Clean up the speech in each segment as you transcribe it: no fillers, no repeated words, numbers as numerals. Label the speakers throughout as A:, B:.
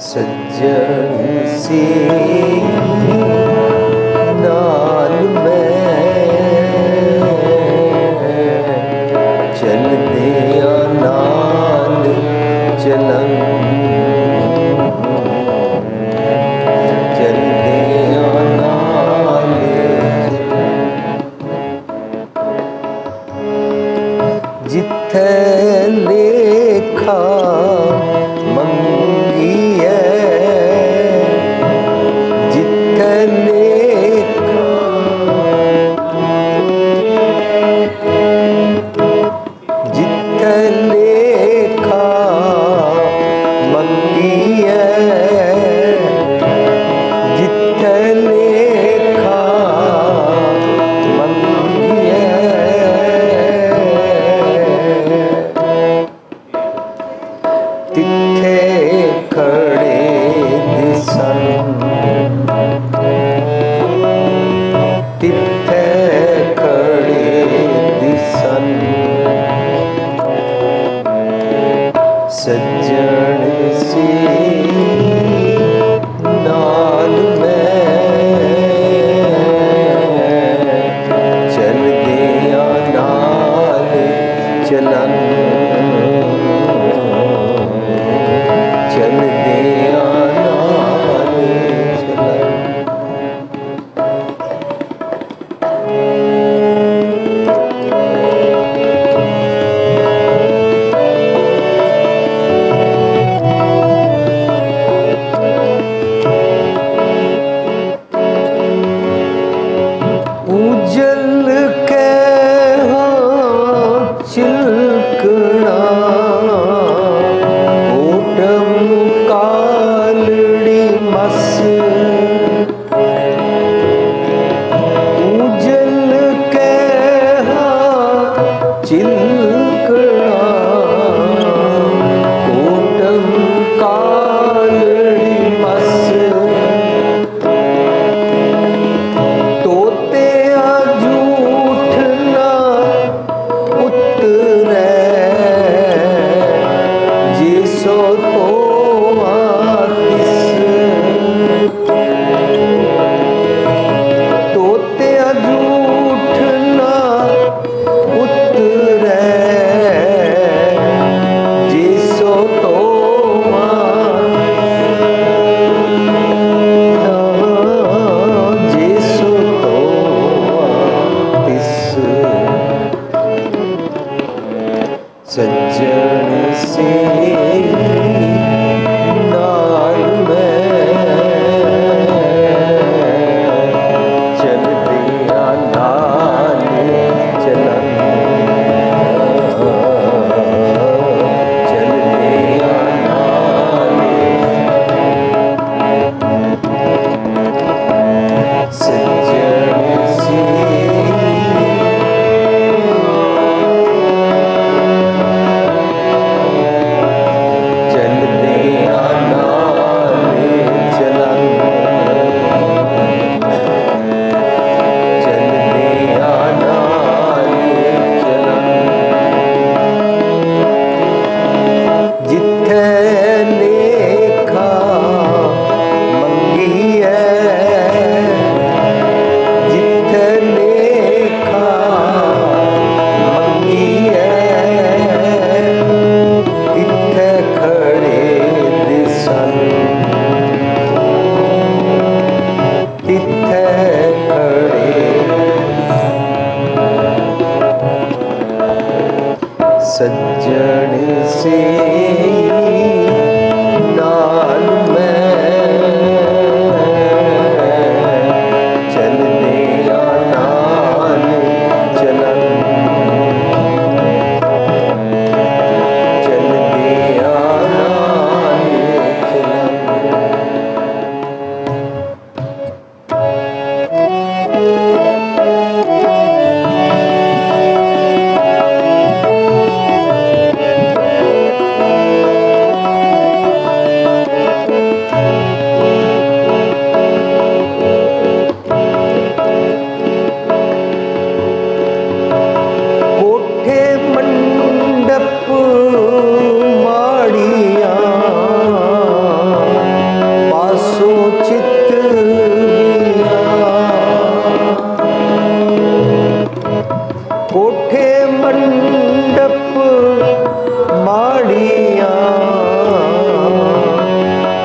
A: सज्जन सी नाल मैं चल दिया नाल चलन चल दिया नाल जिथे लेखा सज्जन सी नाल मैं चल दिया नाल चलन चल दिया नाल चलन। उजल के हो चिलकना ओटम कालड़ी मस उजल के हो चिलकना ओटम कालड़ी मस सज्जन से नाल मैं चल दिया नाल चलन चल दिया नाल सज्जन से सज्जन से नाल मैं चल दिया नाल चलन चल दिया नाल चलन। कोठे मंडप माड़िया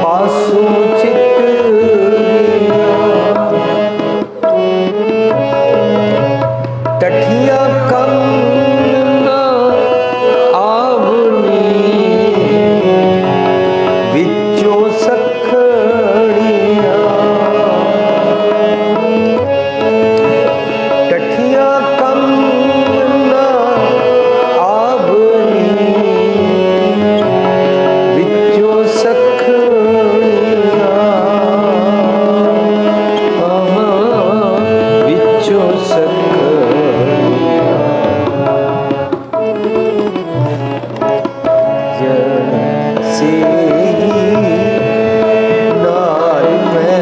A: पासों चितरिया टठिया कंगना आवनी विचों सखड़िया टठिया कंगना आवनी विचों सखड़िया विचों सखड़िया जैसे नाल में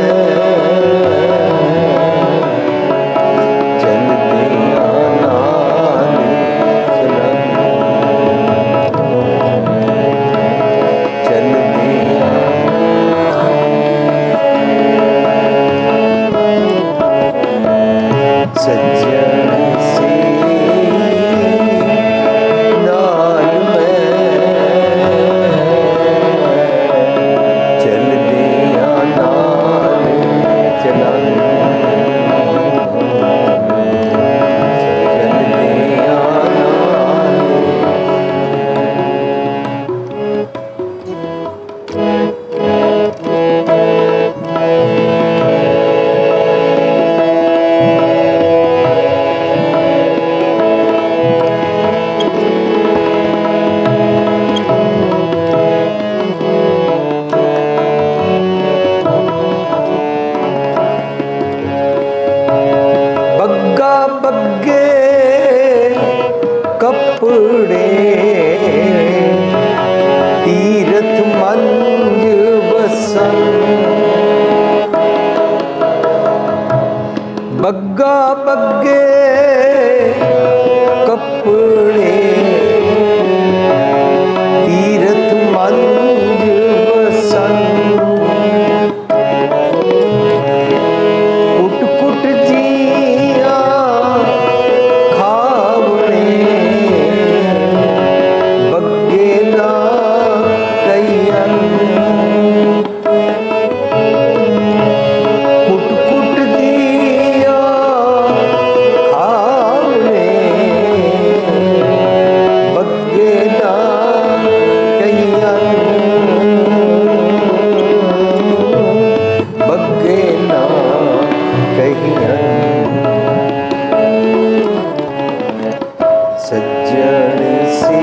A: चल दिया नाल चल दिया सज्जन से नाल में चल दिया नाल चला चल दिया नाल बग्गा बग्गे कपड़े तीरथ मंज बसन बग्गा बग्गे कपड़े तीरथ मंज बसन कुट कुट जिया खावणे बग्गे ना कयन कुट कुट जिया खावणे बग्गे ना कयन बग्गे ना कहियन सज्जन से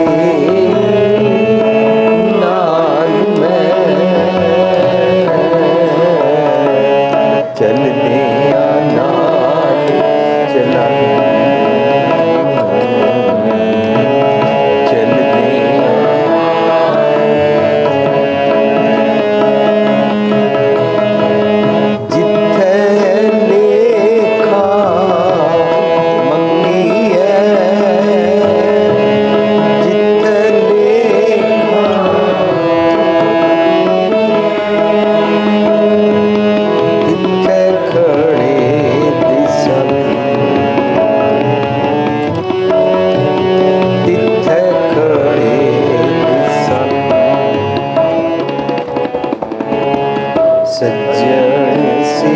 A: नाल में चल दिया नाल चला चल दिया जिथे लेखा मंगिए जिथे लेखा तिथे खड़े दिसन तिथे खड़े दिसन सज्जन से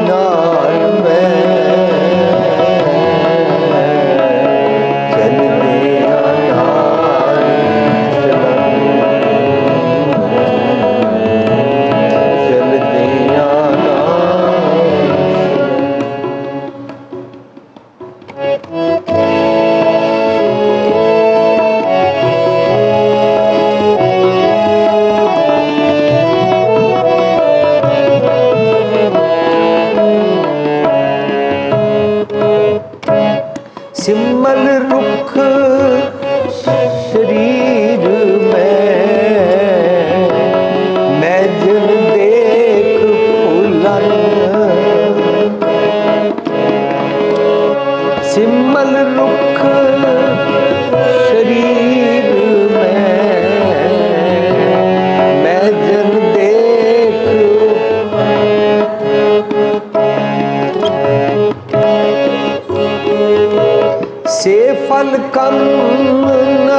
A: नाल में चल दिया नाल चला चल दिया नाल सिमल रुख शरीर में मैं जन देख फूलन सिमल रुख शरीर में मैं जन देख फल कम न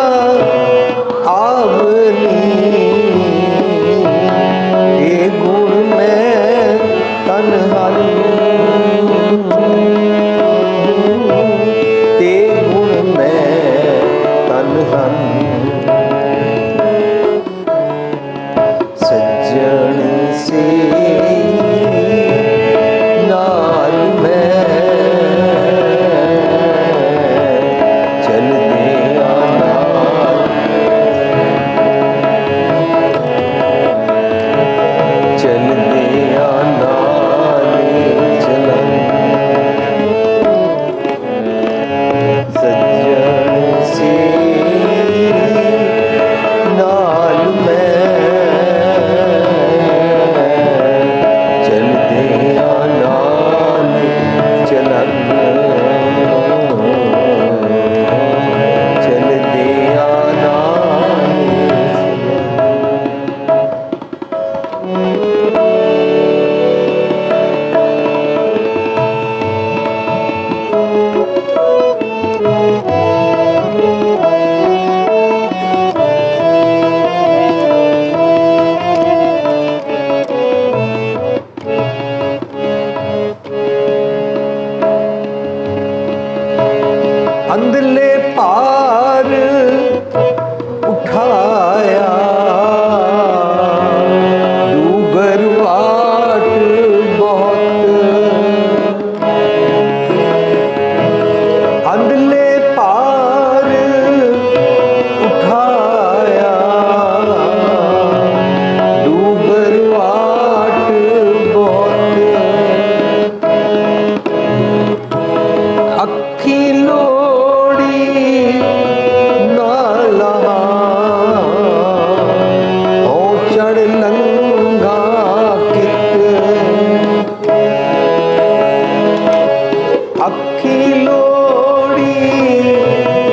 A: आवनी, ये गुण में तन हर, ते गुण में तन हर। सज्जन से नाल में चल दिया नाल, चल दिया नाल चलन। सज्जन से नाल में चल दिया नाल चलन, चल दिया नाल अंधले पार उठाया, डूगर वाट बहुत। अंधले पार उठाया, डूगर वाट बहुत। अखी लोड़ी नाला, ओ चढ़ लंगा कित। अखी लोड़ी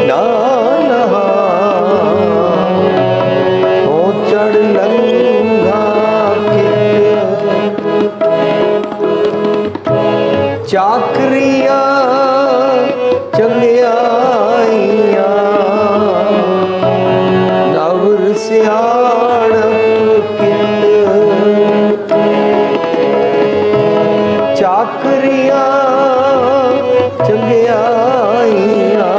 A: नाला, ओ चढ़ लंगा कित। चाकरिया चंगियाइया, नवर सियाणप कित। चाकरिया चंगियाइया,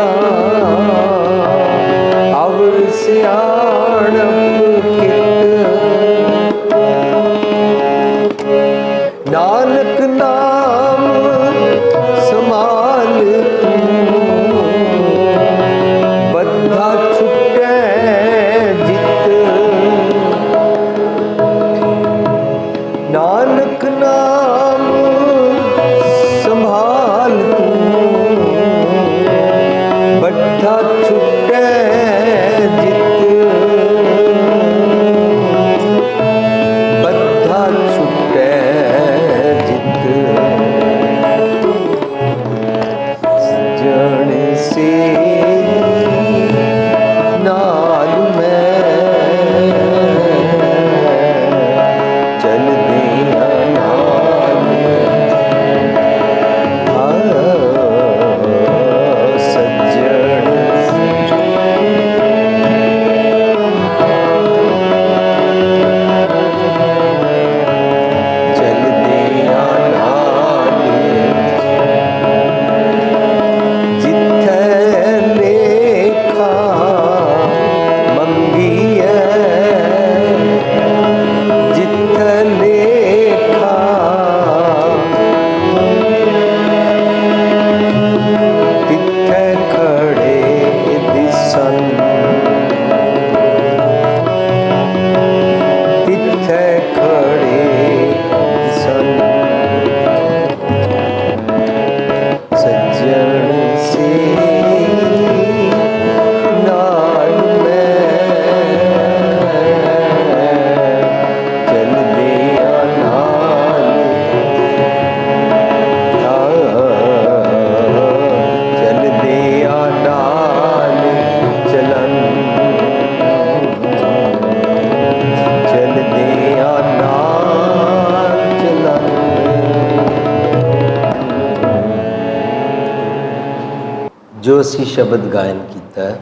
A: जो असी शब्द गायन किया है,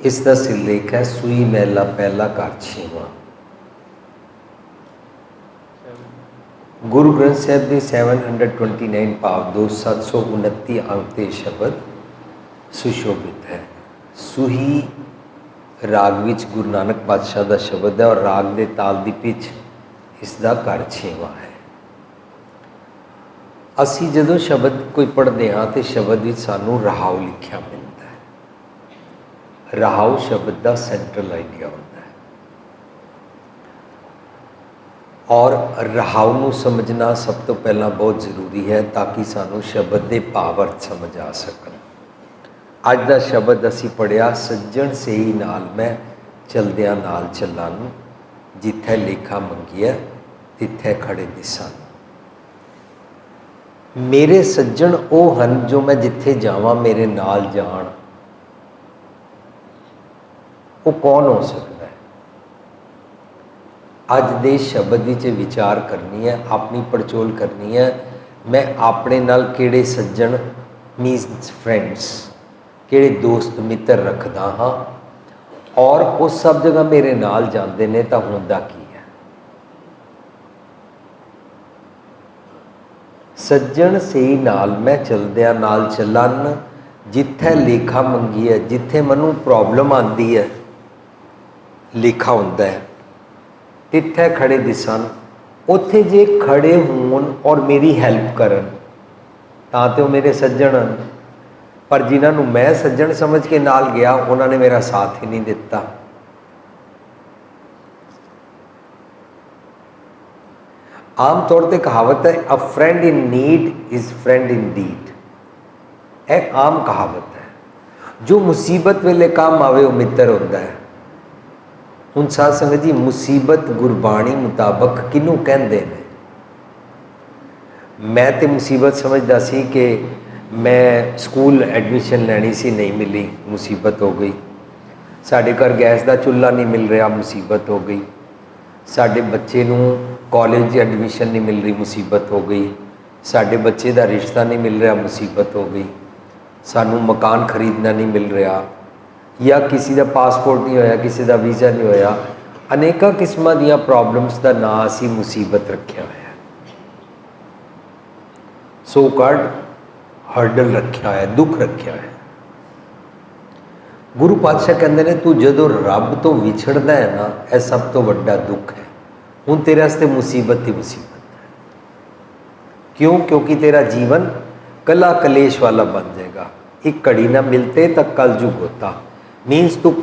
A: इसका सिरलेख है सूई महला पहला घर छेवां। गुरु ग्रंथ साहब के 729 भाव 2 729 अंक के शब्द सुशोभित है। सूही राग विच गुरु नानक पातशाह का शब्द है और राग के ताल की पिच इसका घर छेवां है। असी जदों शब्द कोई पढ़ते हाँ तो शब्द में सानू रहाव लिखा मिलता है। रहाव शब्द का सेंट्रल आइडिया होता है और रहाव नूं समझना सब तो पहला बहुत जरूरी है ताकि सानू शब्द के भाव अर्थ समझ आ सकन। अज का शब्द असी पढ़िया, सज्जन से ही नाल मैं चलदियां नाल चलान, जिथे लेखा मंगिया तिथे खड़े दिसन। मेरे सज्जन वो हैं जो मैं जिथे जावां मेरे नाल जान। वो कौन हो सकता है? अज दे शब्द विच विचार करनी है, अपनी पड़चोल करनी है। मैं अपने नाल किहड़े सज्जन मीन्स फ्रेंड्स, किहड़े दोस्त मित्र रखदा हाँ और वो सब जगह मेरे नाल जाते हैं तो हुंदा की है? सज्जन सही नाल मैं चलदिया नाल चलन, जिथे लेखा मंगी है, जिथे मनु प्रॉब्लम आती है, लेखा होंदा है, तिथे खड़े दिसन। उत्थे जे खड़े होन और मेरी हैल्प करन तां ते मेरे सज्जन हैं। पर जिन्होंने मैं सज्जन समझ के नाल गया उन्होंने मेरा साथ ही नहीं दिता। आम तौर पर कहावत है, a friend in need is friend in deed. यह आम कहावत है। जो मुसीबत वेले काम आवे वो मित्र होता है। हुण साध संगत जी, मुसीबत गुरबाणी मुताबक किनू कहंदे ने? मैं तो मुसीबत समझदा सी कि मैं स्कूल एडमिशन लैनी सी, नहीं मिली, मुसीबत हो गई। साढ़े घर गैस का चूल्हा नहीं मिल रहा, मुसीबत हो गई। साढ़े बच्चे नूं कॉलेज एडमिशन नहीं मिल रही, मुसीबत हो गई। साढ़े बच्चे का रिश्ता नहीं मिल रहा, मुसीबत हो गई। सानू मकान खरीदना नहीं मिल रहा, या किसी का पासपोर्ट नहीं होया, किसी का वीज़ा नहीं होया। अनेकों किस्मां दीयां प्रॉब्लम्स का नाम असी मुसीबत रखा हुआ है, सो कॉल्ड हर्डल रखा है, दुख रखा है। गुरु पातशाह कहते हैं, तू जदों रब तो विछड़दा है ना, यह सब तो वड्डा दुख है। हुण तेरे वास्ते मुसीबत ही मुसीबत है। क्यों? क्योंकि तेरा जीवन कला कलेश वाला बन जाएगा। एक घड़ी ना मिलते तक कल जुग होता, मीन्स तू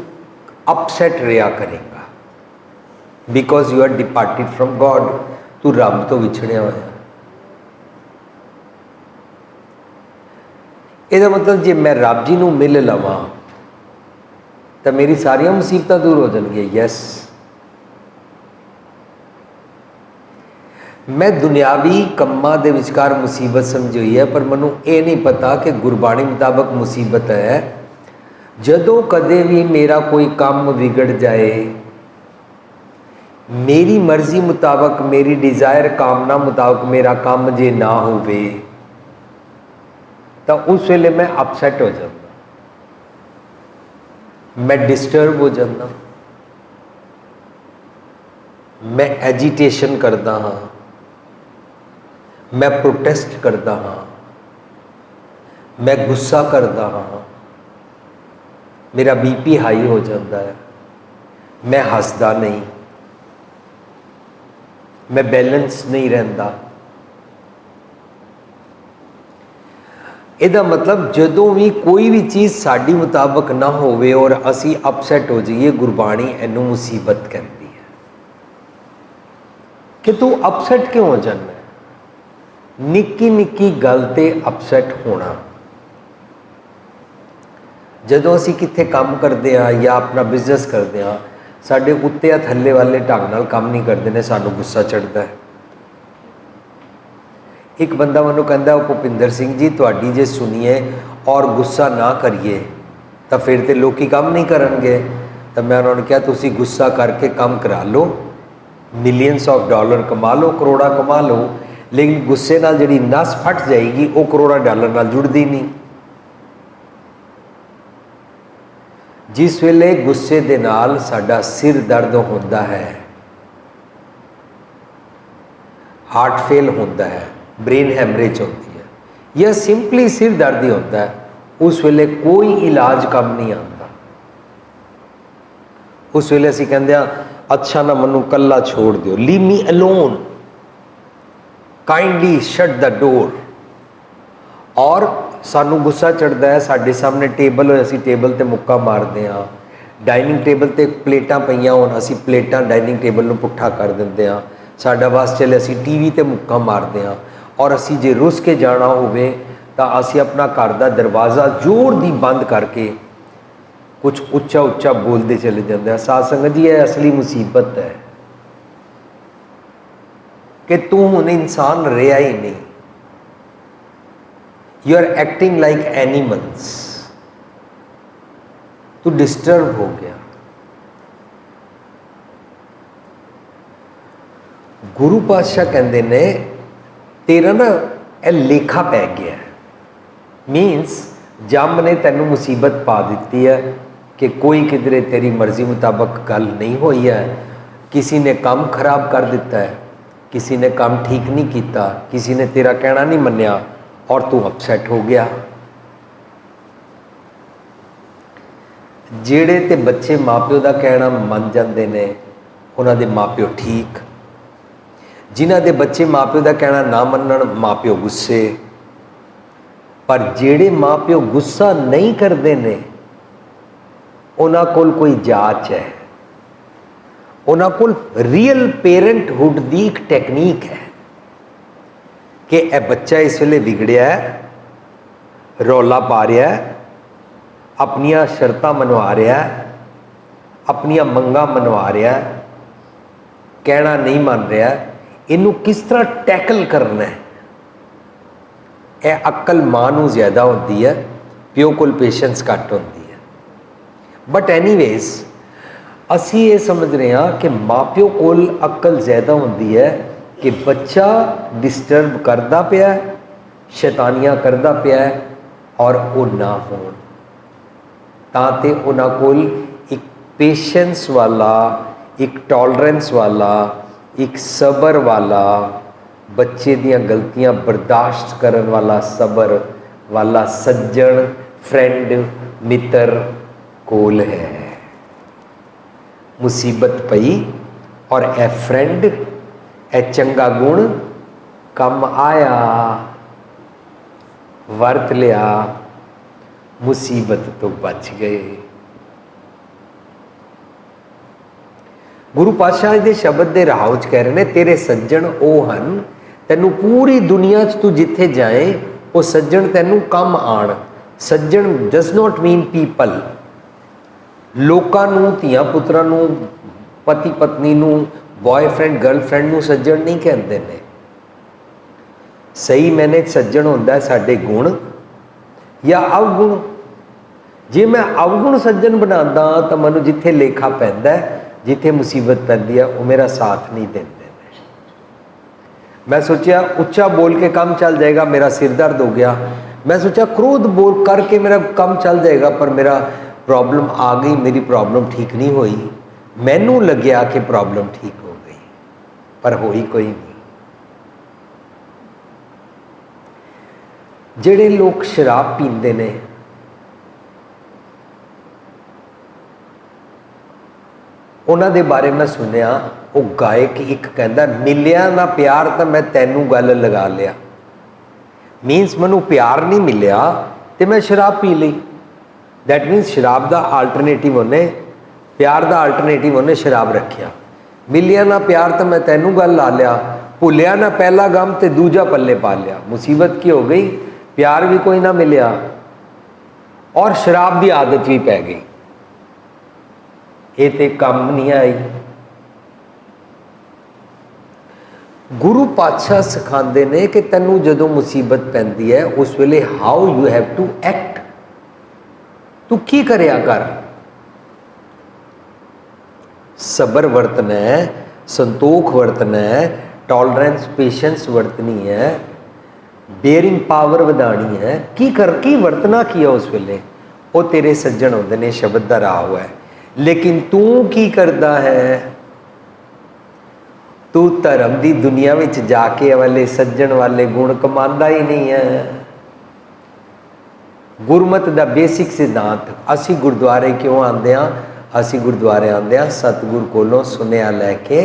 A: अपसेट रहा करेगा, because you are departed from God. तू रब तो विछड़िया होया। ਇਹਦਾ मतलब जे मैं रब जी नूं मिल लवां तो मेरी सारिया मुसीबत दूर हो जाएगी। यस, मैं दुनियावी कम्मां दे विचकार मुसीबत समझी हुई है, पर मैनूं ये नहीं पता कि गुरबाणी मुताबक मुसीबत है जदों कदे भी मेरा कोई काम बिगड़ जाए, मेरी मर्जी मुताबक, मेरी डिज़ायर कामना मुताबक मेरा काम जे ना होवे तो उस वेले मैं अपसेट हो जाता, मैं डिस्टर्ब हो जाता, मैं एजिटेशन करता हाँ, मैं प्रोटेस्ट करता हाँ, मैं गुस्सा करता हाँ, मेरा बीपी हाई हो जाता है, मैं हसदा नहीं, मैं बैलेंस नहीं रहता। ਇਹਦਾ मतलब ਜਦੋਂ भी कोई भी चीज़ साड़ी मुताबक ना होवे और असी अपसेट हो जाइए, गुरबाणी इनू मुसीबत कहती है कि तू अपसेट क्यों हो जाना है। निक्की निक्की गल ते अपसेट होना। जदों असी कित्थे काम करते हैं या अपना बिजनेस करते हैं, साडे उत्ते या थल्ले वाले ढंग नाल काम नहीं करते हैं, सानू गुस्सा चढ़ता है। एक बंदा मैनू कहता, भुपिंदर सिंह जी तुहाडी जे सुनीए और गुस्सा ना करिए तो फिर तो लोग काम नहीं करनगे। तो मैं उन्होंने कहा तुसी गुस्सा करके काम करा लो, मिलियंस ऑफ डॉलर कमा लो, करोड़ा कमा लो, लेकिन गुस्से नाल जिहड़ी नस फट जाएगी वो करोड़ा डॉलर नाल जुड़दी नहीं। जिस वेले गुस्से दे नाल साडा सिर दर्द होता है, हार्ट फेल होता है, ब्रेन हैमरेज होती है, या सिंपली सिर दर्द ही होता है, उस वेले कोई इलाज कम नहीं आता। उस वेले असीं कहंदे आ, अच्छा ना मनु कल्ला छोड़ दिओ, leave me alone, kindly shut the door. और सानू गुस्सा चढ़ता है, साडे सामने टेबल हो, असीं टेबल ते मुक्का मारते हैं, डाइनिंग टेबल ते प्लेटां पईयां होण, असीं प्लेटां डाइनिंग टेबल नूं पुट्ठा कर दिंदे आ, साडा बस चले असीं टीवी ते मुक्का मारते हैं। और असीं जे रुस के जाना होवे तां असीं अपना घर दा दरवाज़ा जोर दी बंद करके कुछ उच्चा उच्चा बोलते चले जाते हैं। साध संगत जी, यह असली मुसीबत है कि तू हुण इंसान रहा ही नहीं, you are acting like animals, तू डिस्टर्ब हो गया। गुरु पातशाह कहते ने तेरा ना यह लेखा पै गया, मीनस जम ने तेनू मुसीबत पा दी है कि कोई किधरे तेरी मर्जी मुताबक गल नहीं हुई है, किसी ने काम खराब कर दिता है, किसी ने काम ठीक नहीं किया, किसी ने तेरा कहना नहीं मन्या और तू अपसैट हो गया। जेड़े ते बच्चे माँ प्यो का कहना मन जाते ने उन्होंने माँ प्यो ठीक, जिन्हों के बच्चे माँ प्यो का कहना ना मनन माँ प्यो गुस्से। पर जेड़े माँ प्यो गुस्सा नहीं करते ने उन्हां कोल कोई जांच है, उन्हां कोल रियल पेरेंटहुड की एक टैक्नीक है कि यह बच्चा इस वेले बिगड़िया है, रौला पा रहा है, अपनिया शर्तां मनवा रहा है, अपनिया मंगां मनवा रहा है, कहना नहीं मान रहा, इनू किस तरह टैकल करना है। यह अक्ल माँ नूं ज़्यादा होती है, प्यो कोल पेशेंस घट होती है। बट एनीवेज असी ये समझ रहे हैं कि माँ प्यो कोल अक्ल ज़्यादा होती है कि बच्चा डिस्टर्ब करता पिया, शैतानियाँ करता पिया और वो ना हो, ताते उन्हां कोल एक पेशेंस वाला, एक टॉलरेंस वाला, एक सबर वाला, बच्चे दियां गलतियां बर्दाश्त करने वाला सबर वाला सज्जन, फ्रेंड, मित्र कोल है। मुसीबत पई और ए फ्रेंड, ए चंगा गुण कम आया, वरत लिया, मुसीबत तो बच गए। गुरु पातशाह के शब्द के राह च कह रहे हैं, तेरे सज्जन वो हन, तेनू पूरी दुनिया च तू जिथे जाए वो सज्जन तेनू कम आण। सज्जन डज नॉट मीन पीपल, लोकां नू, धीआं पुत्रां नू, पति पत्नी नू, बॉयफ्रेंड गर्लफ्रेंड नू सज्जन नहीं कहते ने। सही मैंने सज्जन होंदा है साडे गुण या अवगुण। जे मैं अवगुण सज्जन बनाता तो मैनू जिथे लेखा पैंदा है, जिथे मुसीबत पैंदी है, वो मेरा साथ नहीं देंदे। मैं सोचा उच्चा बोल के काम चल जाएगा, मेरा सिर दर्द हो गया। मैं सोचा क्रोध बोल करके मेरा काम चल जाएगा, पर मेरा प्रॉब्लम आ गई, मेरी प्रॉब्लम ठीक नहीं हुई। मैनू लग्या कि प्रॉब्लम ठीक हो गई, पर होई कोई नहीं। जेड़े लोग शराब पींदे ने, उन्हां दे बारे मैं सुनिया, वो गायक एक कहता, मिलिया ना प्यार तो मैं तैनू गल लगा लिया। मीनस मैनू प्यार नहीं मिलिया तो मैं शराब पी ली। दैट मीनस शराब का आल्टरनेटिव उन्हें, प्यार का आल्टरनेटिव उन्हें शराब रखिया। मिलिया ना प्यार तो मैं तैनू गल ला लिया, भुलिया ना पहला गम तो दूजा पल्ले पा लिया। मुसीबत की हो गई, प्यार भी कोई ना मिलिया और शराब की आदत भी पै गई। ये तो कम नहीं आई। गुरु पातशाह सिखाते ने कि तैनू जदों मुसीबत पैंदी है उस वेले how you have to act, तू की करया कर। सबर वरतना है, संतोख वरतना है, टॉलरेंस पेशेंस वरतनी है, बेयरिंग पावर वधानी है। की वरतना की है उस वेले? वो तेरे सज्जन होंदे ने, शब्द का राह है। लेकिन तू की करता है, तू धर्म की दुनिया में जाके वाले सज्जन वाले गुण कमांदा ही नहीं है। गुरमत का बेसिक सिद्धांत, असी गुरुद्वारे क्यों आते हैं? असी गुरुद्वारे आते हैं सतगुर कोलों सुनिया लैके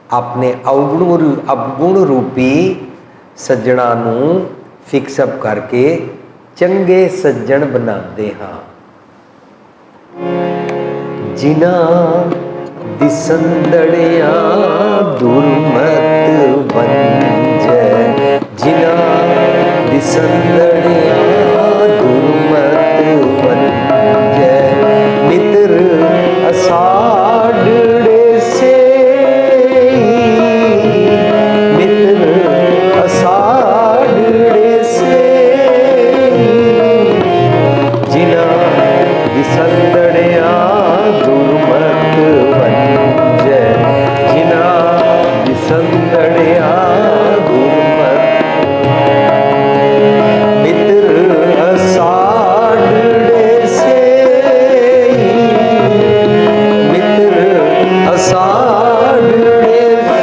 A: अपने अवगुण रूपी सज्जणा नूं फिक्सअप करके चंगे सज्जन बनाते हाँ। जिना दिसंदड़िया दुर्मत बंजै, जिना दिसंदड़िया दुर्मत बंजै, मित्र असाढ़े से, मित्र असाढ़े से, जिना दिसंदड़िया दुर्मत बंजै, जिना दिसंदड़िया दुर्मत, मित्र असाढ़े से, मित्र असाढ़े से,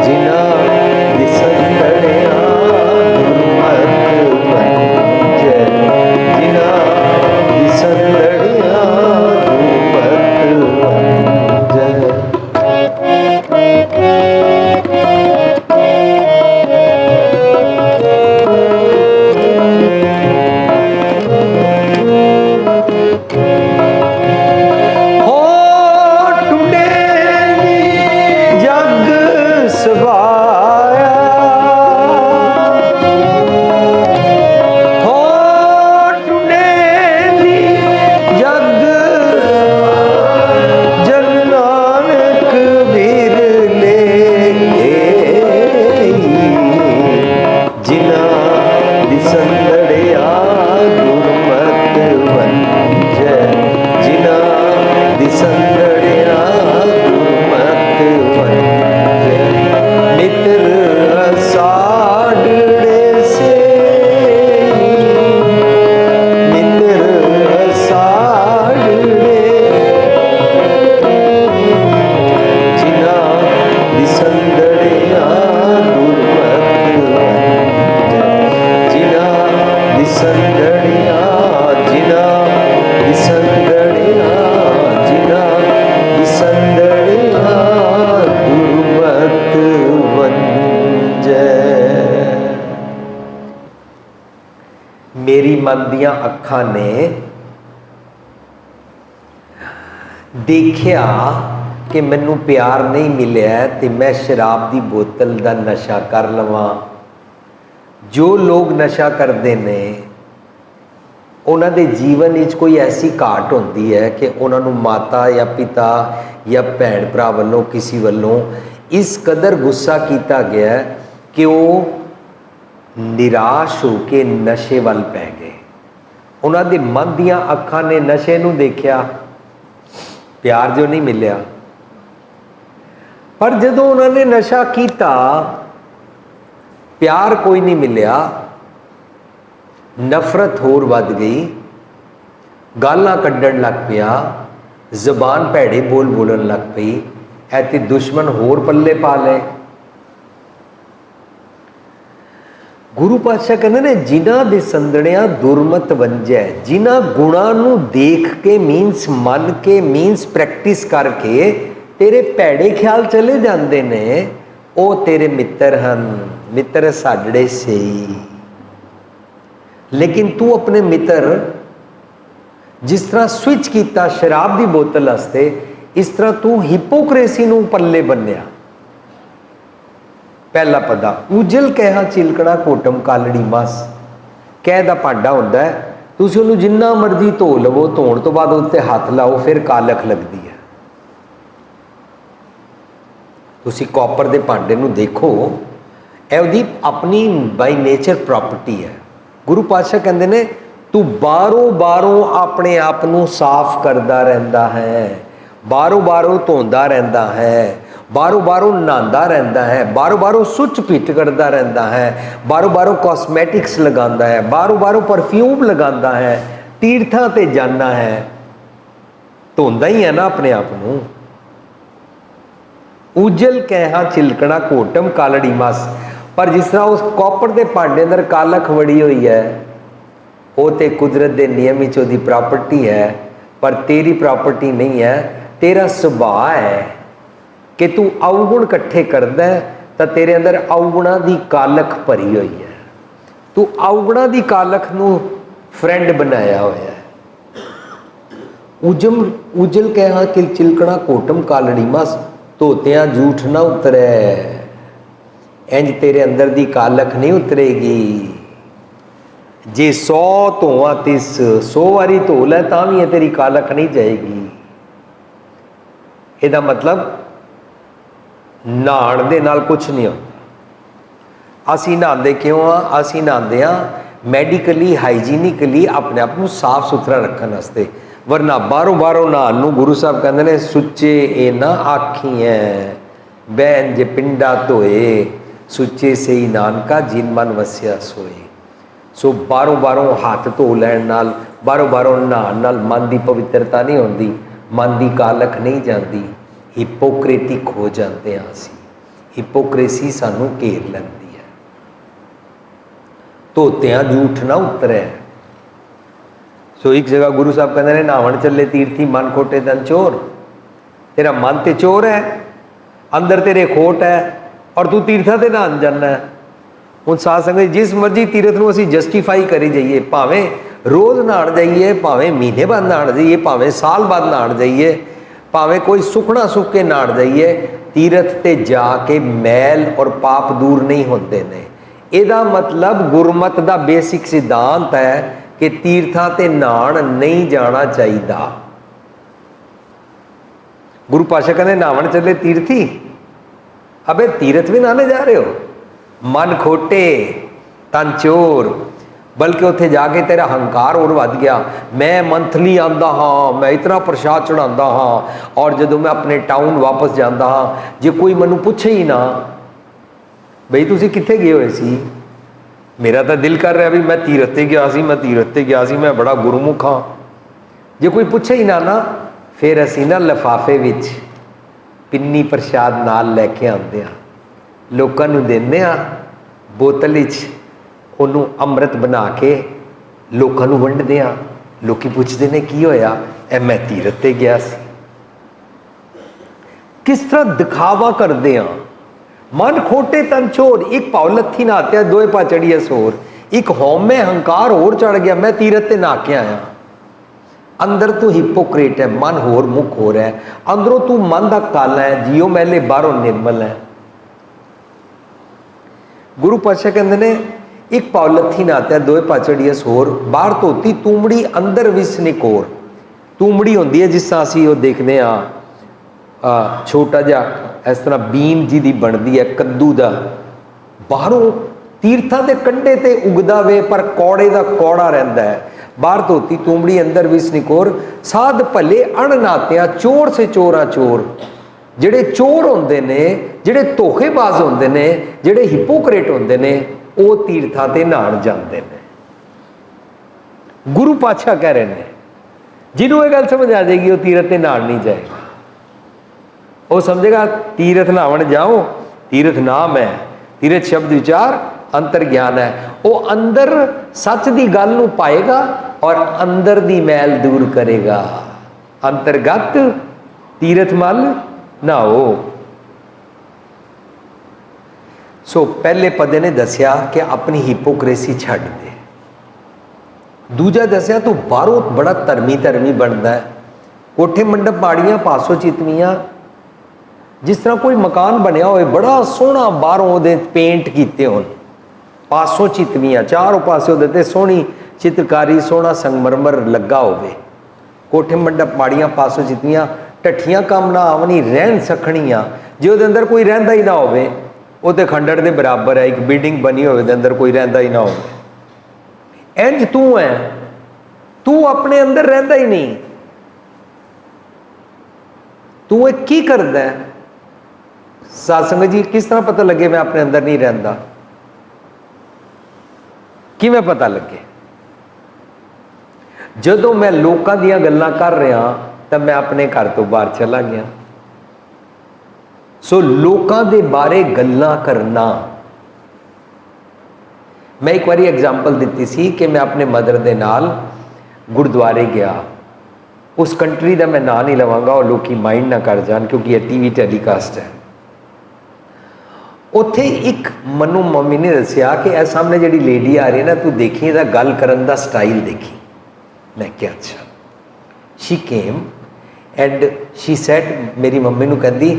A: जिना दिसंदड़िया दुर्मत बंजै, जिना दिसंदड़िया दुर्मत बंजै। हो टुडे जग सवाया, हो टुडे जग जन नानक बिरले, जिना दिसंदड़िया दुर्मत बंजै, जिना दिसंदड़िया दुर्मत बंजै, मित्र असाढ़े से, मित्र असाढ़े, जिना दिसंदड़िया दुर्मत बंजै, जिना दिसंदड़िया, जिना दिसंदड़िया, जिना दिसंदड़िया दुर्मत बंजै। मेरी मन दियां अखां ने देखिया कि मैनू प्यार नहीं मिलिया तो मैं शराब की बोतल का नशा कर लवां। जो लोग नशा करते हैं उन्हों के जीवन में कोई ऐसी घाट होती है कि उन्होंने माता या पिता या भैन भरा वालों किसी वालों इस कदर गुस्सा किया गया कि वो निराश होकर नशे वाल पै गए। उन्होंने मन दियां अखां ने नशे नूं देखिया, प्यार जो नहीं मिलिया। पर जदों उन्होंने नशा किया प्यार कोई नहीं मिलिया, नफरत होर वध गई, गालां कड्ढण लग पिया, जबान भैड़े बोल बोलन लग पई, ऐते दुश्मन होर पल्ले पा ले। गुरु पातशाह कहते ने जिन्हां दे संदड़ियां दुर्मत बंजै, जिन्हां गुणां नूं देख के मीनस मन के मीनस प्रैक्टिस करके तेरे भैड़े ख्याल चले जाते ने, वो तेरे मित्र हन, मित्र साडड़े से। लेकिन तू अपने मित्र जिस तरह स्विच किया शराब की बोतल वास्ते, इस तरह तू हिपोक्रेसी नूं पल्ले बन्निया। पहला पदा उजल कहा चिलकड़ा कोटम कालड़ी मस, कह दा भांडा होंदा है, तुसीं उहनूं जिन्ना मर्जी धो लवो, धोण तो बाद उत्ते हथ लाओ फिर कालख लगती है। तुसीं कॉपर के भांडे नूं देखो, इहदी अपनी बाई नेचर प्रॉपर्टी है। गुरु पातशाह कहते ने तू बारों बारों अपने आप नूं साफ करता रहता है, बारों बारों धोंदा रहता है, बारों बारों नहांदा रहता है, बारों बारों सुच पिट करता रहता है, बारों बारों कॉस्मैटिक्स लगाता है, बारों बारों परफ्यूम लगाता है, तीर्थां ते जाना है, धोंदा ही है ना अपने आप को। उजल कैहा चिलकना घोटम कालड़ी मस, पर जिस तरह उस कॉपर के भांडे अंदर कालख वड़ी हुई है, वो तो कुदरत के नियम विच ओहदी प्रॉपर्टी है, पर तेरी प्रॉपर्टी नहीं है। तेरा सुभाव है कि तू अवगुण इकट्ठे करदा है, तो तेरे अंदर अवगुणा की कालख भरी हुई है। तू अवगुणा की कालख नूं फ्रेंड बनाया हुआ है। उजल कहा कि चिलकना कोटम कालड़ी मस, धोतियां झूठ ना उतरे, इंज तेरे अंदर की कालख नहीं उतरेगी। जे 100 धोवा तिस 100 वारी धो लै तां भी तेरी कालख नहीं जाएगी। ਇਹਦਾ मतलब नहाण दे नाल कुछ नहीं होता। असी नहाते क्यों हाँ? असी नहाते हाँ मैडिकली हाइजीनिकली अपने आप को साफ सुथरा रखने वास्ते, वरना बारों बारों नहान नूं गुरु साहब कहते हैं सुच्चे ए ना आखियां बहन जे पिंडा धोए, सुच्चे से ही नानका जिन मन वसिया सोए। सो बारों बारों हाथ धो लैण नाल, बारों बारों नहाण नाल मन की पवित्रता नहीं होंदी, मन की कालख नहीं जाती, हिपोक्रेटिक हो जाते हैं। असी हिपोक्रेसी सानू घेर लैंदी है। धोतियां झूठ ना उतरे। सो एक जगह गुरु साहब कहते हैं नहावन चले तीर्थी मन खोटे तन चोर। तेरा मन तो चोर है, अंदर तेरे खोट है, और तू तीर्थां ते नहान जाना है। हुण साध संगत जिस मर्जी तीरथ नूं असीं जस्टिफाई करी जाइए, भावें रोज़ नहाण जाइए, भावें महीने बाद नहाण जाइए, भावें साल बाद नहाण जाइए, भावें कोई सुखना सुख के नहाण जाइए, तीरथ ते जाके मैल और पाप दूर नहीं होते ने। इहदा मतलब गुरमत दा बेसिक सिद्धांत है कि तीर्थां ते नहाण नहीं जाना चाहिए। गुरु पातशाह कहते नहावन चले तीर्थी, अबे तीरथ भी नहाने जा रहे हो? मन खोटे तन चोर। बल्कि उत्थे जाके तेरा हंकार और वध गया। मैं मंथली आंदा हाँ, मैं इतना प्रसाद चढ़ाता हाँ, और जदों मैं अपने टाउन वापस जाता हाँ, जे कोई मैनू पूछे ही ना बई तुसीं कित्थे गए होए सी, मेरा तो दिल कर रहा भी मैं तीरथ ते गया सी, मैं तीरथ ते गया सी, मैं बड़ा गुरमुख हाँ। जे कोई पूछे ही ना फिर असीं ना लिफाफे विच पिन्नी प्रसाद नाल लैके आते हैं, लोगों नूं देने आ, बोतल विच ਉਹਨੂੰ ਅੰਮ੍ਰਿਤ बना के लोगों को वंडदे आ। लोग पुछते हैं की होया? ए मैं तीरथ ते गया सी। किस तरह दिखावा करते हैं। मन खोटे तन चोर, एक पाव लत्थी नहात्या दोए पा चढ़िया सोर, एक हौमे हंकार होर चढ़ गया मैं तीरथ ते नहा के आया। अंदर तू हिपोक्रेट है, मन होर मुख हो रहा है, अंदरों तू मन का काला है, जियो मैले बाहरों निर्मल है। गुरु पातशाह कहते ने एक पाव लत्थी नहात्या दोए पा चढ़िया सोर, बाहर धोती तूमड़ी अंदर विस निकोर। तूमड़ी होंदी है जिस तरह असीं वो देखते हाँ छोटा जा इस तरह बीन जी दी बनती है कद्दू का, बाहरों तीर्थां के कंढे ते उगदा वे पर कौड़े का कौड़ा रहिंदा है। बाहर धोती तूमड़ी अंदर विस निकोर, साध भले अणनात्या चोर से चोरा चोर। जिहड़े चोर होंदे ने, जिहड़े धोखेबाज होंदे ने, जिहड़े हिपोक्रेट होंदे ने, वो तीर्थां ते नहाण जांदे ने। गुरु पातशाह कह रहे हैं जिन्हों यह गल समझ आ जाएगी वो तीरथ ते नहाण नहीं जाएगा। वो समझेगा तीरथ नहावन जाओ, तीरथ नाम है, तीरथ शब्द विचार अंतर ज्ञान है। वो अंदर सच की गल नूं पाएगा और अंदर दी मैल दूर करेगा। अंतरगत तीरथ मल नहाओ। सो पहले पदे ने दसिया कि अपनी हिपोक्रेसी छड्ड दे। दूजा दसिया तू बाहरों बड़ा धर्मी धर्मी बनता है, कोठे मंडप पाड़ियाँ पासों चितवियाँ, जिस तरह कोई मकान बनया होए बड़ा सोहना बाहरों दे पेंट किए हो, पासों चितवियाँ चारों पासों दे सोहनी चित्रकारी सोहना संगमरमर लगा होवे, कोठे मंडप पाड़ियाँ पासों चितवियाँ, ढट्ठियाँ काम ना आवनी रहन सखणियाँ, जो दे अंदर कोई रहिंदा ही ना होवे वो तो खंडर के बराबर है। एक बिल्डिंग बनी हो अंदर कोई रहिंदा ही ना हो, इंज तू है, तू अपने अंदर रहिंदा ही नहीं, तू एक की करदा है? साध संगत जी किस तरह पता लगे मैं अपने अंदर नहीं रहता? किवें पता लगे? जदों मैं लोकां दीयां गल्लां कर रहा तो मैं अपने घर तो बाहर चला गया। सो लोकां दे बारे गल्लां करना, मैं एक बारी एग्जाम्पल दी सी कि मैं अपने मदर दे नाल गुरुद्वारे गया। उस कंट्री का मैं ना नहीं लवांगा और लोग माइंड ना कर जान क्योंकि यह टीवी टैलीकास्ट है। उत्थे एक मनु मम्मी ने दसिया कि ए सामने जी लेडी आ रही है ना, तू देखी इहदा गल करन दा स्टाइल देखी। मैं क्या अच्छा। She came and she said, मेरी मम्मी नूं कहंदी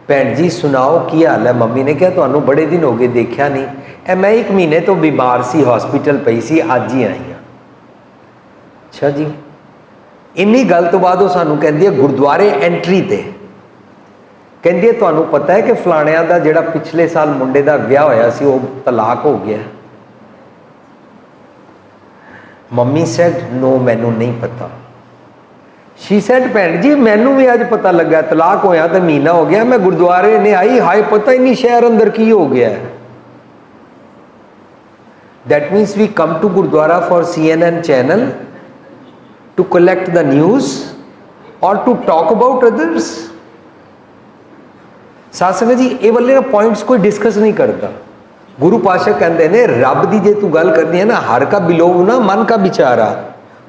A: भैन जी सुनाओ की हाल है? मम्मी ने कहा तुहानूं बड़े दिन हो गए देखा नहीं। ए मैं 1 महीने तो बीमार सी, हॉस्पिटल पई सी, अज ही आई हाँ। अच्छा जी। इन्नी गल तो बाद वो सानू कहती है गुरुद्वारे एंट्री ते कहती है तुहानू पता है कि फलाणिया का जिहड़ा पिछले साल मुंडे का विआह होया सी वो तलाक हो गया? मम्मी सैड नो मैनू नहीं पता। शी सैड भैन जी मैनू भी अज पता लगा, तलाक होया तो महीना हो गया, मैं गुरुद्वारे ने आई, हाय पता ही नहीं शहर अंदर की हो गया है। That means we come to gurdwara for CNN channel to collect the news or to talk about others। साध संगत जी ये वाले ना पॉइंट्स कोई डिस्कस नहीं करता। गुरु पातशाह कहते हैं रब की जे तू गल करनी है ना, हर का बिलोव ना मन का विचारा,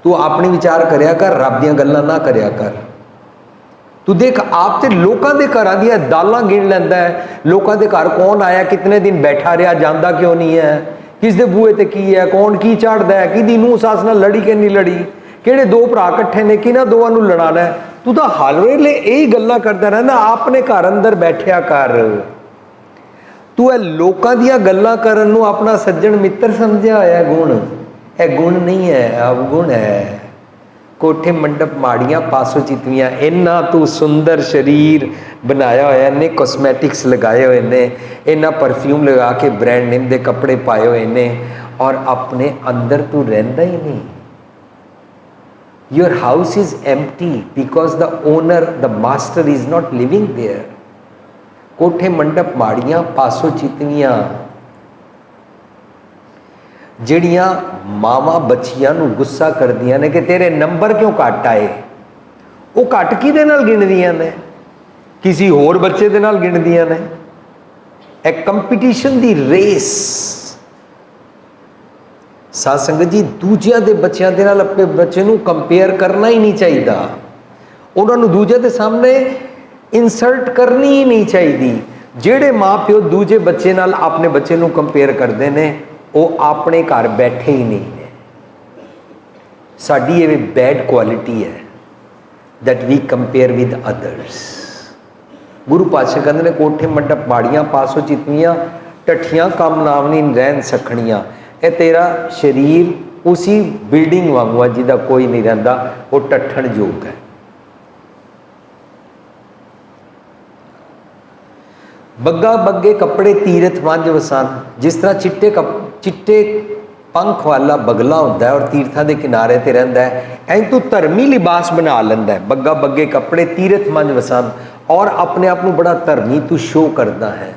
A: तू अपनी विचार करया कर, रब दियां गल्लां ना करया कर। तू देख आप ते लोकां दे घरां दियां दालां गिण लैंदा है, लोकां दे घर कौन आया, कितने दिन बैठा रहा, जांदा क्यों नहीं है, किस दे बूहे ते की है, कौन की झाड़दा है, किहदी नूंह सस नाल लड़ी कि नहीं लड़ी, किहड़े 2 भरा इकट्ठे ने, किन्हां दोवां नूं लड़ाना है। तू तो हर वेले यही गल्लां करदा रहना, अपने घर अंदर बैठिया कर। तू लोकां दीयां गल्लां करन नूं अपना सज्जन मित्र समझिया होया गुण, यह गुण नहीं है, अवगुण है। कोठे मंडप माड़ियां पासों चितवियां, इन्ना तू सुंदर शरीर बनाया होया ने, कॉस्मैटिक्स लगाए हुए ने, इन्ना परफ्यूम लगा के ब्रांड नेम के कपड़े पाए हुए ने, और अपने अंदर तू रहिंदा ही नहीं। Your house is empty because the owner, the master is not living there। कोठे मंडप माड़ियां पासों चितवियां, जिहड़ियां मावां बच्चियां नूं गुस्सा करदियां ने कि तेरे नंबर क्यों घट आए, वो घट किहदे नाल गिणदियां ने? किसी होर बच्चे दे नाल गिणदियां ने। एक कंपीटीशन दी रेस। साध संगत जी दूजिया के बच्चों के नाल अपने बच्चे को कंपेयर करना ही नहीं चाहिए, उन्होंने दूजे के सामने इंसल्ट करनी ही नहीं चाहिए। जेड़े माँ प्यो दूजे बच्चे नाल अपने बच्चे को कंपेयर करते हैं वो अपने घर बैठे ही नहीं है। साडी ये बैड क्वालिटी है that we compare with others. Guru Patshah कहते हैं कोठे मंडप माड़ियां पासों चितवियां, टठियां काम नावनी रहन सखणियां। ये तेरा शरीर उसी बिल्डिंग वांगू है जिदा कोई नहीं रहिंदा, वो टट्ठण योग है। बग्गा बग्गे कपड़े तीरथ वंज वसान। जिस तरह चिट्टे पंख वाला बगला होंदा है और तीर्थां दे किनारे ते रहिंदा है, ऐं तू धर्मी लिबास बना लैंदा है, बग्गा बग्गे कपड़े तीरथ वंज वसान, और अपने आप को बड़ा धर्मी तू शो करता है।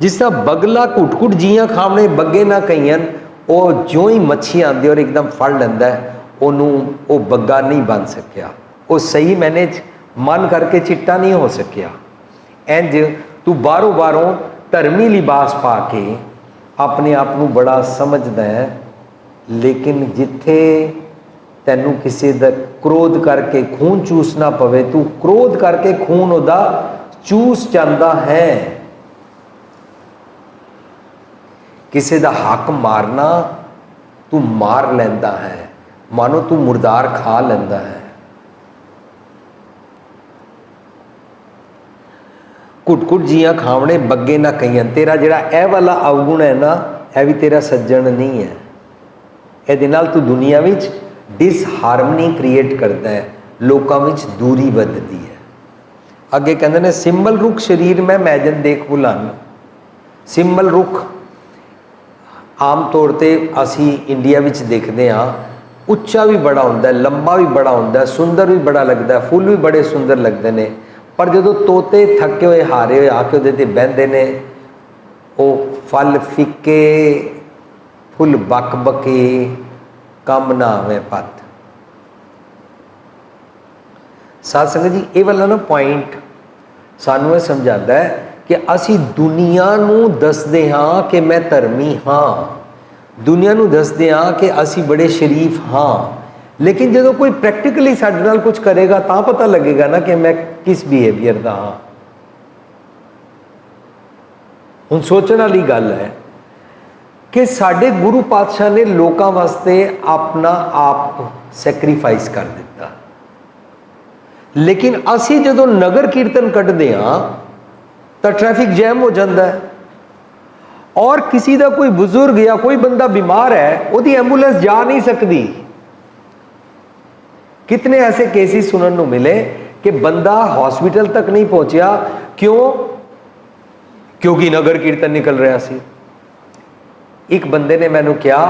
A: जिस तरह बगला घुट घुट जियां खावणे बग्गे ना कईयन, वो जो ही मच्छी आती और एकदम फड़ लेंदा है, वो बग्गा नहीं बन सकिया, वो सही मैंने मन करके चिट्टा नहीं हो सकिया। इंज तू बारों बारों धर्मी लिबास पा के अपने आप को बड़ा समझदा है, लेकिन जिथे तैनू किसी दा क्रोध करके खून चूसना पवे, तू क्रोध करके खून उदा चूस जाता है। किसी का हक मारना तू मार लेंदा है, मानो तू मुर्दार खा लेंदा है। घुट घुट जियां खावणे बग्गे ना कईयन। तेरा जिहड़ा ए वाला अवगुण है ना, यह भी तेरा सज्जन नहीं है। इहदे नाल तू दुनिया विच डिसहारमनी क्रिएट करता है, लोकां विच दूरी वधदी है। अगे कहंदे ने सिंबल रुख शरीर में मैजन देख भुलान। सिंबल रुख आम तौर पर असी इंडिया विच देखते हाँ, उच्चा भी बड़ा होंदा है, लंबा भी बड़ा होंदा है, सुंदर भी बड़ा लगता है, फुल भी बड़े सुंदर लगते हैं, पर जो तोते थके हुए हारे हुए आके उहदे ते बहिंदे ने, वो फल फिके फुल बक बके कम ना आवे पत। साध संगत जी, ये वाला ना पॉइंट सानू समझाता है कि असी दुनिया नू दसदे हाँ कि मैं धर्मी हाँ, दुनिया नू दसदे हाँ कि असी बड़े शरीफ हाँ, लेकिन जो कोई प्रैक्टिकली साडे नाल कुछ करेगा तो पता लगेगा ना कि मैं किस बिहेवियर का हाँ। हुण सोचण वाली गल है कि साडे गुरु पातशाह ने लोगों वास्ते अपना आप सैक्रीफाइस कर दिता, लेकिन असी जो नगर कीर्तन कढ़दे हाँ तो ट्रैफिक जैम हो जाता है, और किसी का कोई बुजुर्ग या कोई बंदा बीमार है उसकी एंबूलेंस जा नहीं सकती। कितने ऐसे केसेस सुनने को मिले कि बंदा हॉस्पिटल तक नहीं पहुंचा, क्यों? क्योंकि नगर कीर्तन निकल रहा सी। एक बंदे ने मैनू कहा,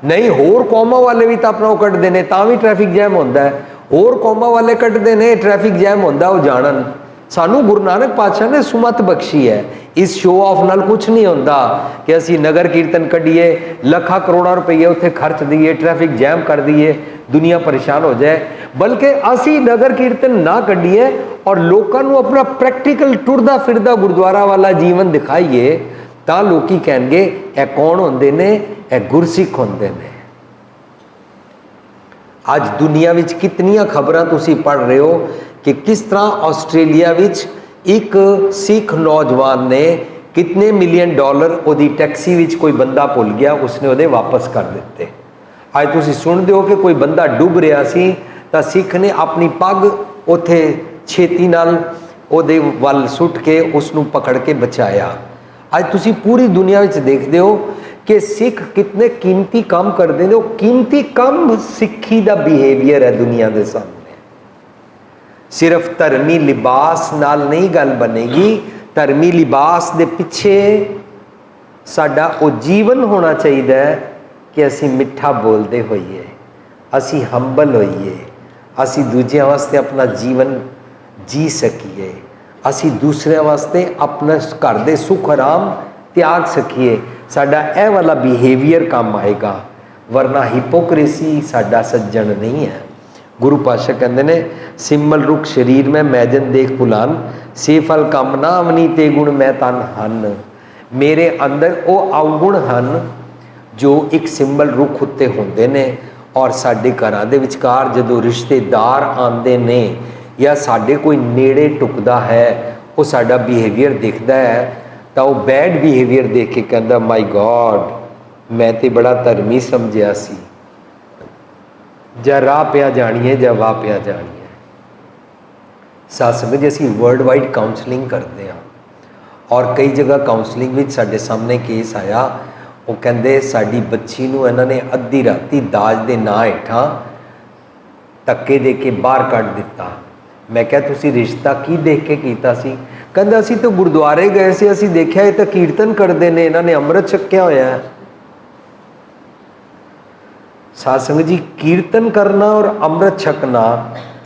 A: नहीं होर कौमां वाले भी तो अपना वो कटते हैं तां भी ट्रैफिक जैम होता है, होर कौमां वाले कटते हैं ट्रैफिक जैम होता है, वो जानन। सानू गुरु नानक पातशाह ने सुमत बख्शी है, इस शो ऑफ नाल कुछ नहीं होता कि असी नगर कीर्तन कढ़िए, लखा करोड़ा रुपये उत्थे खर्च दिए, ट्रैफिक जैम कर दिए, दुनिया परेशान हो जाए, बल्कि असी नगर कीर्तन ना कढ़िए और लोगों को अपना प्रैक्टिकल टुरदा फिरदा गुरुद्वारा वाला जीवन दिखाइए, तो लोग कहेंगे ए कौन होंदे ने, ए गुरसिख होंदे ने। आज दुनिया विच कितनियां खबरां तुसी पढ़ रहे हो कि किस तरह ऑस्ट्रेलिया विच एक सिख नौजवान ने कितने मिलियन डॉलर ओदी टैक्सी विच कोई बंदा भुल गया, उसने ओदे वापस कर दिते। आज तुसी सुनते हो कि कोई बंदा डुब रहा सी तो सिख ने अपनी पग उत्थे छेती नाल ओदे वल सुट के उसनू पकड़ के बचाया। आज तुसी पूरी दुनिया विच देखते हो कि सिख कितने कीमती काम करते हैं। कीमती काम सिक्खी का बिहेवियर है दुनिया के सामने। सिर्फ धर्मी लिबास नाल नहीं गल बनेगी, धर्मी लिबास के पिछे साडा वो जीवन होना चाहिए कि असी मिठा बोलते होइए, असी हंबल होइए, असी दूजिया वास्ते अपना जीवन जी सकीए, असी दूसरे वास्ते अपना घर दे सुख आराम त्याग सकीए। साडा ए वाला बिहेवियर काम आएगा, वरना हिपोक्रेसी साडा सज्जन नहीं है। गुरु पातशाह कहते ने, सिमल रुख शरीर में मैजन देख भुलान, से फल कम ना अवनी ते गुण मैं तन हन। मेरे अंदर वो अवगुण हन जो एक सिंबल रुख उत्ते होंदे ने, और साडे घरां दे विचकार जदों रिश्तेदार आंदे ने या साडे कोई नेड़े टुकदा है, वो साडा बिहेवियर देखदा है तो वो बैड बिहेवियर देख के कहंदा, माई गॉड मैं तो बड़ा धर्मी समझिया सी, ਜਾਂ ਰਾਹ ਪਿਆ ਜਾਣੀਏ ਜਾਂ ਵਾਹ ਪਿਆ ਜਾਣੀਏ। ਸਾਧ ਸੰਗਤ ਜੀ, ਅਸੀਂ ਵਰਲਡ ਵਾਈਡ ਕਾਉਂਸਲਿੰਗ ਕਰਦੇ ਹਾਂ, ਔਰ ਕਈ ਜਗ੍ਹਾ ਕਾਉਂਸਲਿੰਗ ਵਿੱਚ ਸਾਡੇ ਸਾਹਮਣੇ ਕੇਸ ਆਇਆ, ਉਹ ਕਹਿੰਦੇ ਸਾਡੀ ਬੱਚੀ ਨੂੰ ਇਹਨਾਂ ਨੇ ਅੱਧੀ ਰਾਤੀ ਦਾਜ ਦੇ ਨਾਂ ਹੇਠਾਂ ਧੱਕੇ ਦੇ ਕੇ ਬਾਹਰ ਕੱਢ ਦਿੱਤਾ। ਮੈਂ ਕਿਹਾ ਤੁਸੀਂ ਰਿਸ਼ਤਾ ਕੀ ਦੇਖ ਕੇ ਕੀਤਾ ਸੀ? ਕਹਿੰਦਾ ਅਸੀਂ ਤਾਂ ਗੁਰਦੁਆਰੇ ਗਏ ਸੀ, ਅਸੀਂ ਦੇਖਿਆ ਇਹ ਤਾਂ ਕੀਰਤਨ ਕਰਦੇ ਨੇ, ਇਹਨਾਂ ਨੇ ਅੰਮ੍ਰਿਤ ਛਕਿਆ ਹੋਇਆ ਹੈ। साध संगत जी, कीर्तन करना और अमृत छकना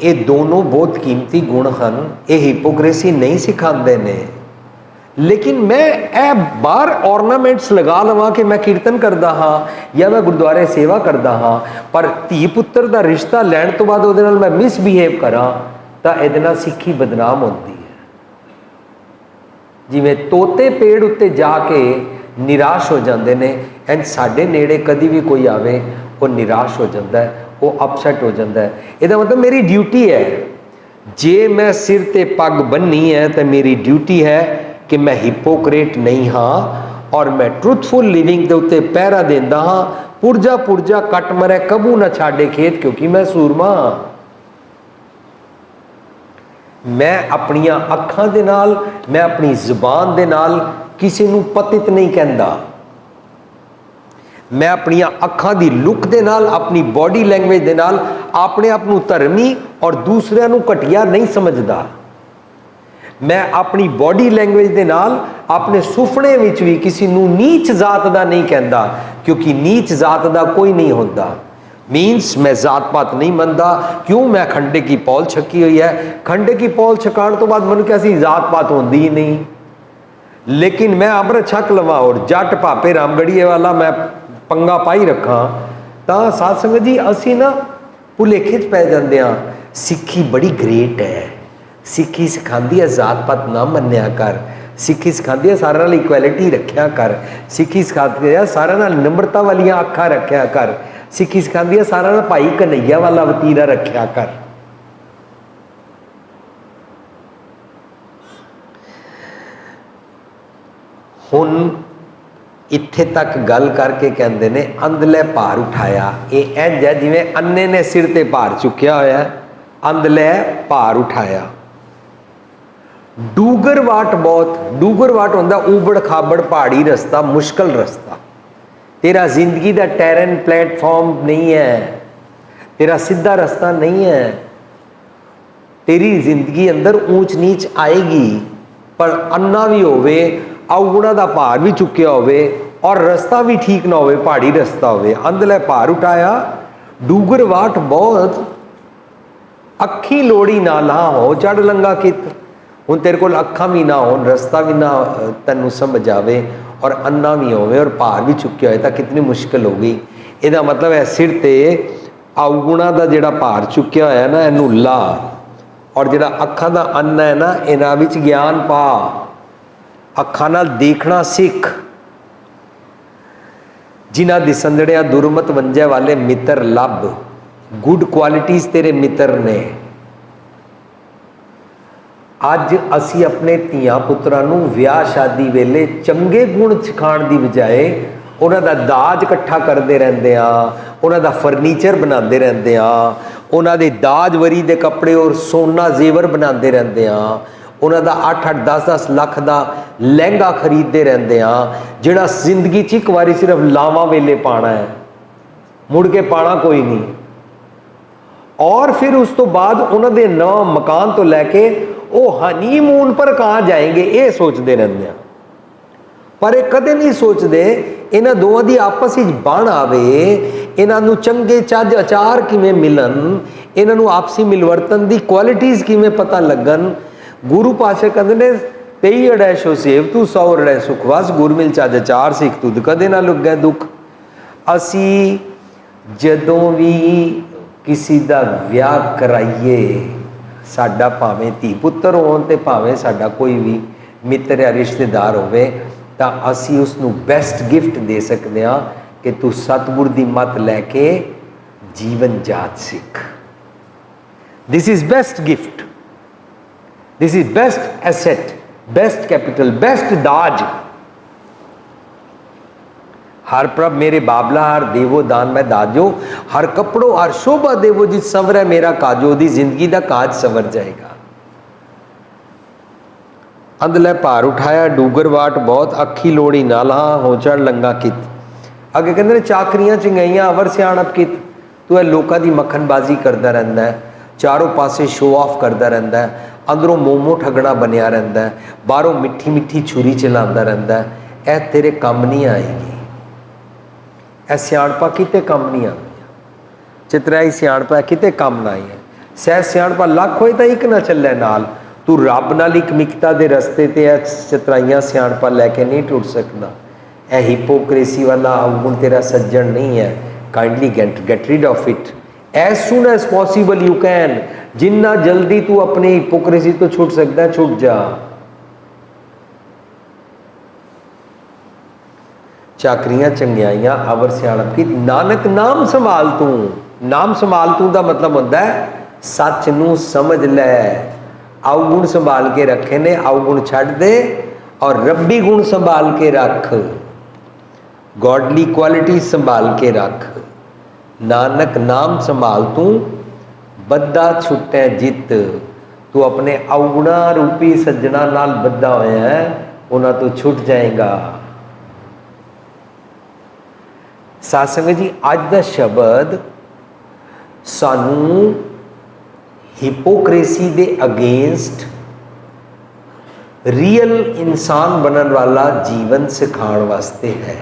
A: ये दोनों बहुत कीमती गुण हैं, ये हिपोक्रेसी नहीं सिखाते ने। लेकिन मैं ए बाहर ऑर्नामेंट्स लगा लवा कि मैं कीर्तन करता हाँ या मैं गुरुद्वारे सेवा करता हाँ, पर धी पुत्र का रिश्ता लैण तो बाद उहदे नाल मैं मिसबिहेव करा तो इहदे नाल सिक्खी बदनाम होती है। जिवें तोते पेड़ उत्ते जाके निराश हो जाते हैं, एंड साडे नेड़े कभी भी कोई आवे वो निराश हो जाता है, वो अपसैट हो जाता है। इसका मतलब मेरी ड्यूटी है, जे मैं सिर ते पग बन्नी है तो मेरी ड्यूटी है कि मैं हिपोक्रेट नहीं हाँ, और मैं ट्रुथफुल लिविंग के उत्ते पहरा देंदा हाँ। पुरजा पुरजा कट मरे कबू ना छाड़े खेत, क्योंकि मैं सूरमा हाँ। मैं अपनिया अखां दे नाल, मैं अपनी जुबान दे नाल किसी नूं पतित नहीं कहंदा। मैं अपनिया अखां दी लुक दे नाल, अपनी बॉडी लैंग्वेज दे नाल अपने आप नूं धर्मी और दूसरिਆਂ नूं घटिया नहीं समझदा। मैं अपनी बॉडी लैंग्वेज दे नाल अपने सुपने विच भी किसी नूं नीच जात दा नहीं कहंदा, क्योंकि नीच जात दा कोई नहीं होंदा। मीनस मैं जात पात नहीं मनता। क्यों? मैं खंडे की पौल छकी हुई है। खंडे की पौल छकाण तो बाद मन कैसी जात पात होती ही नहीं। लेकिन मैं अमृत छक लवा और जट भापे रामगढ़िए वाला मैं पंगा पाई रखा, तो साध संगत जी असी ना भुलेखे च पै जाते हैं। सिक्खी बड़ी ग्रेट है। सिक्खी सिखाती है जात पात ना मन्या कर। सिक्खी सिखाती है सारे नाल इक्वैलिटी रखिया कर। सिक्खी सिखाती है सारे नाल निम्रता वालियां अखा रखिया कर। सिक्खी सिखाती है सारा भाई कन्हैया वाला वतीरा रखिया कर। हुण इत्थे तक गल करके कहते ने अंधले भार उठाया। ये इंज है जिवें अन्ने ने सिर ते भार चुकिया होया, अंधले भार उठाया। डूगर वाट बहुत, डूगर वाट होंदा उबड़ खाबड़ पहाड़ी रस्ता, मुश्किल रस्ता। तेरा जिंदगी का टैरन प्लेटफॉर्म नहीं है, तेरा सीधा रास्ता नहीं है। तेरी जिंदगी अंदर ऊंच नीच आएगी, पर अन्ना भी होवे, अवगुणा का भार भी चुकिया होवे और रास्ता भी ठीक ना होवे, पहाड़ी रास्ता होवे। अंधले भार उठाया डूगर वाट बहुत, अखी लोड़ी ना ला हो चढ़ लंगा कित। हुण तेरे कोल अखा भी ना हो, रास्ता भी ना तैनूं समझ आवे और अन्ना भी होवे और भार भी चुकिया होए, तो कितनी मुश्किल होगी। इहदा मतलब है सिर ते अवगुणा का जिहड़ा भार चुकिया होया ना, इहनूं ला, और जिहड़ा अखां दा अन्ना है ना, इहनां विच ज्ञान पा। अखां नाल देखना सीख। जिन्हां दी संदड़िया दुरमत वंजे वाले मित्र लभ। गुड क्वालिटीज़ तेरे मित्र ने। अज असी अपने धियां पुत्रां नूं विआह शादी वेले चंगे गुण सिखाण दी बजाए उन्हां दा दाज इकट्ठा करते रहंदे आ, उन्हां दा फर्नीचर बनाते रहंदे आ, उन्हां दे दाज वरी दे कपड़े और सोना जेवर बनाते रहंदे आ, उन्हां दा 8-8 10-10 लाख का लहंगा खरीदते रहंदे आ, जिहड़ा जिंदगी च एक बारी सिर्फ लावां वेले पाना है, मुड़ के पाना कोई नहीं। और फिर उस तो बाद उन्हां दे नवां मकान तो लैके वो हनीमून पर कहाँ जाएंगे, ये सोचते रहते हैं। पर ये कदे नहीं सोचते इन्हां दोवां दी आपस में बण आवे, इन्हां नूं चंगे चज अचार किवें मिलन, इन्हां नूं आपसी मिलवर्तन दी क्वालिटीज़ किवें पता लगन। गुरु पातशाह कहंदे ने 23 अड़ै सो सेव तू 100 अड़ै सुख वस, गुर मिल चज अचार सिख तुद कदे ना लुगै दुख। असी जदों भी किसी दा विआह कराइए, साडा भावें धी पुत्र होण ते भावें साडा कोई भी मित्र या रिश्तेदार होवे, तां असी उसनूं बेस्ट गिफ्ट दे सकते हैं कि तू सतगुर दी मत लैके जीवन जाच Sikh. This is best gift, this is best asset, best capital, best दाज। हर प्रभ मेरे बाबला हर देवो दान मैं दाजो, हर कपड़ो हर शोभा देवो जिस संवरै मेरा काजो। दी जिंदगी का काज संवर जाएगा। अंधले भार उठाया डूगर वाट बहुत, अखी लोड़ी नाला हो चढ़ लंगा कित। अगे कहते चाकरियां चंगाइयां अवर सियाणप कित। तू है लोगों की मक्खनबाजी करता रहता है, चारों पासे शो ऑफ करता रहता है, अंदरों मोमो ठगना बनया रहता है, बाहरों मिठी मिठी छुरी चलाता रहता है। यह तेरे काम नहीं आएगी, यह सियाणपा किते कम नहीं आती। चितराई सियाणपा किते कम ना आई है। सह सियाणपा लख होए तो एक ना चले नाल। तू रब नाल एक मिकता दे रस्ते ते चितराइयां सियाणपा लैके नहीं टुट सकता। यह हिपोक्रेसी वाला अवगुण तेरा सज्जन नहीं है। Kindly get rid of it as soon as possible you can. जिन्ना जल्दी तू अपनी हिपोक्रेसी तो छुट सकता है, छुट जा। चाकरियां चंगियाइयां अवर सियाणप की, नानक नाम संभाल तू। नाम संभाल तू का मतलब होता है सच नूं समझ लै। अवगुण संभाल के रखे ने, अवगुण छड्ड दे और रब्बी गुण संभाल के रख, गॉडली क्वालिटी संभाल के रख। नानक नाम संभाल तू, बद्दा छुटे जित। तू अपने अवगुणा रूपी सज्जना नाल बद्दा होया है, उन्हां तो छुट जाएगा। साध संगत जी अज दा शब्द सानू हिपोक्रेसी दे अगेंस्ट रियल इंसान बनने वाला जीवन सिखाने वास्ते है।